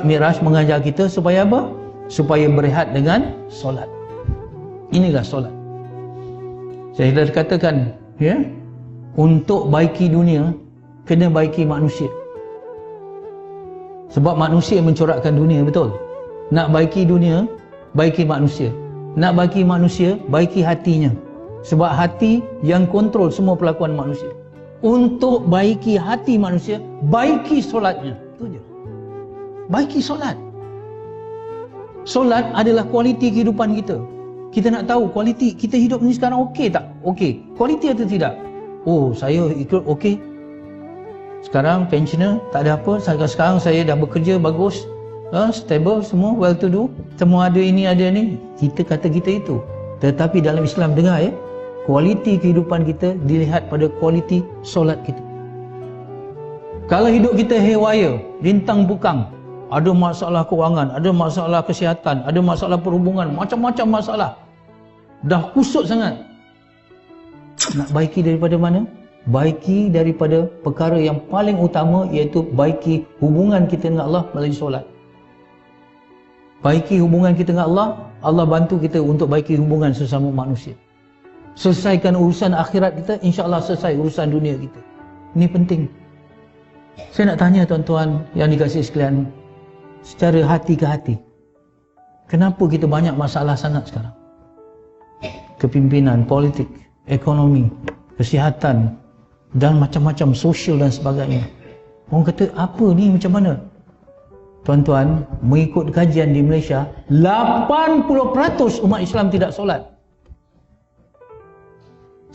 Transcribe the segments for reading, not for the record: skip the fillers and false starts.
Mi'raj mengajar kita supaya apa? Supaya berehat dengan solat. Inilah solat. Saya dah katakan, ya, untuk baiki dunia kena baiki manusia. Sebab manusia mencorakkan dunia, betul? Nak baiki dunia, baiki manusia. Nak baiki manusia, baiki hatinya. Sebab hati yang kontrol semua perlakuan manusia. Untuk baiki hati manusia, baiki solatnya. Itu je. Baiki solat. Solat adalah kualiti kehidupan kita. Kita nak tahu kualiti kita hidup ni sekarang okey tak? Okey. Kualiti atau tidak? Oh, saya ikut okey. Sekarang pensioner, tak ada apa. Sekarang saya dah bekerja bagus, stable, semua well to do. Semua ada ini, ada ni. Kita kata kita itu. Tetapi dalam Islam, dengar ya, kualiti kehidupan kita dilihat pada kualiti solat kita. Kalau hidup kita haywire, rintang bukang, ada masalah kewangan, ada masalah kesihatan, ada masalah perhubungan, macam-macam masalah, dah kusut sangat. Nak baiki daripada mana? Baiki daripada perkara yang paling utama, iaitu baiki hubungan kita dengan Allah melalui solat. Baiki hubungan kita dengan Allah, Allah bantu kita untuk baiki hubungan sesama manusia. Selesaikan urusan akhirat kita, insya-Allah selesai urusan dunia kita. Ini penting. Saya nak tanya tuan-tuan yang dikasihi sekalian, secara hati ke hati, kenapa kita banyak masalah sangat sekarang? Kepimpinan, politik, ekonomi, kesihatan, dan macam-macam sosial dan sebagainya. Orang kata, apa ni, macam mana? Tuan-tuan, mengikut kajian di Malaysia, 80% umat Islam tidak solat.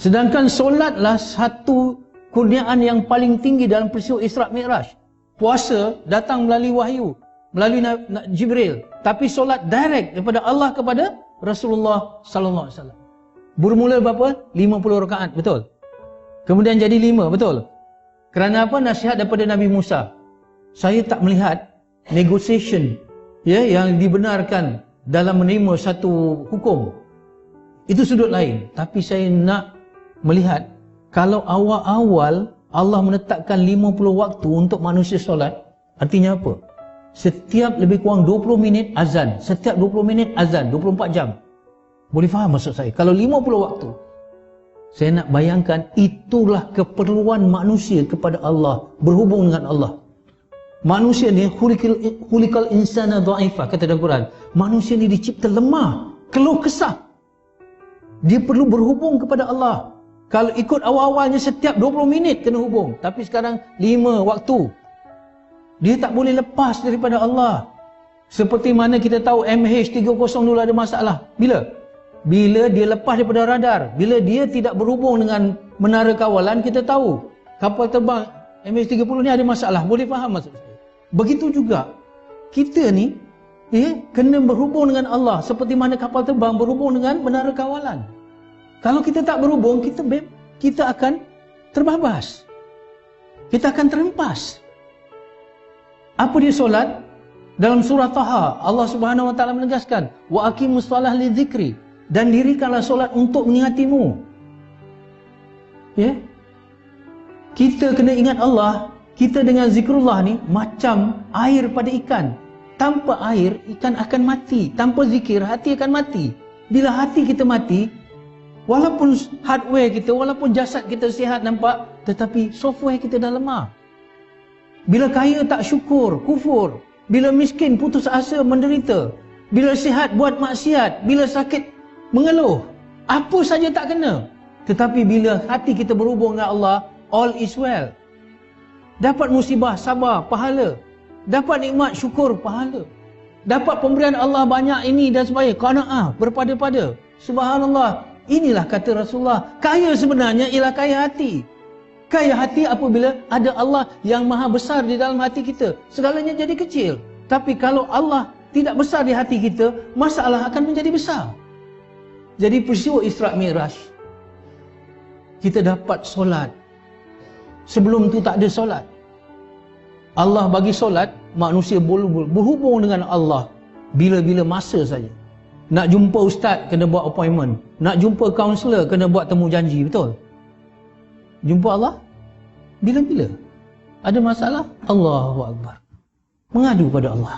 Sedangkan solatlah satu kurniaan yang paling tinggi dalam peristiwa Isra' Mi'raj. Puasa datang melalui wahyu, melalui Jibril, tapi solat direct daripada Allah kepada Rasulullah sallallahu alaihi wasallam. Bermula berapa? 50 rakaat, betul? Kemudian jadi 5, betul? Kerana apa? Nasihat daripada Nabi Musa. Saya tak melihat negotiation, ya, yang dibenarkan dalam menerima satu hukum. Itu sudut lain. Tapi saya nak melihat, kalau awal-awal Allah menetapkan 50 waktu untuk manusia solat, artinya apa? Setiap lebih kurang 20 minit azan. Setiap 20 minit azan, 24 jam. Boleh faham maksud saya? Kalau 50 waktu, saya nak bayangkan itulah keperluan manusia kepada Allah, berhubung dengan Allah. Manusia ni khuliqal insana dha'ifa, kata dalam Quran. Manusia ni dicipta lemah, keluh kesah. Dia perlu berhubung kepada Allah. Kalau ikut awal-awalnya setiap 20 minit kena hubung, tapi sekarang 5 waktu. Dia tak boleh lepas daripada Allah. Seperti mana kita tahu MH370 dulu ada masalah. Bila? Bila dia lepas daripada radar, bila dia tidak berhubung dengan menara kawalan, kita tahu kapal terbang MH30 ni ada masalah. Boleh faham maksud saya? Begitu juga kita ni kena berhubung dengan Allah, seperti mana kapal terbang berhubung dengan menara kawalan. Kalau kita tak berhubung, kita akan terbabas, kita akan terhempas. Apa dia solat? Dalam surah Taha, Allah Subhanahu wa taala menegaskan, wa aqimus shalah lidzikri, dan dirikanlah solat untuk mengingatimu. Ya? Kita kena ingat Allah. Kita dengan zikrullah ni macam air pada ikan. Tanpa air, ikan akan mati. Tanpa zikir, hati akan mati. Bila hati kita mati, walaupun hardware kita, walaupun jasad kita sihat nampak, tetapi software kita dah lemah. Bila kaya tak syukur, kufur. Bila miskin putus asa, menderita. Bila sihat buat maksiat. Bila sakit mengeluh. Apa saja tak kena. Tetapi bila hati kita berhubung dengan Allah, all is well. Dapat musibah, sabar, pahala. Dapat nikmat, syukur, pahala. Dapat pemberian Allah banyak ini dan sebagainya, qanaah, berpada-pada. Subhanallah. Inilah kata Rasulullah, kaya sebenarnya ialah kaya hati. Kaya hati apabila ada Allah yang maha besar di dalam hati kita. Segalanya jadi kecil. Tapi kalau Allah tidak besar di hati kita, masalah akan menjadi besar. Jadi peristiwa Isra' Mi'raj, kita dapat solat. Sebelum tu tak ada solat. Allah bagi solat, manusia boleh berhubung dengan Allah bila-bila masa saja. Nak jumpa ustaz, kena buat appointment. Nak jumpa kaunselor, kena buat temu janji, betul? Jumpa Allah bila-bila. Ada masalah, Allahu Akbar, mengadu pada Allah.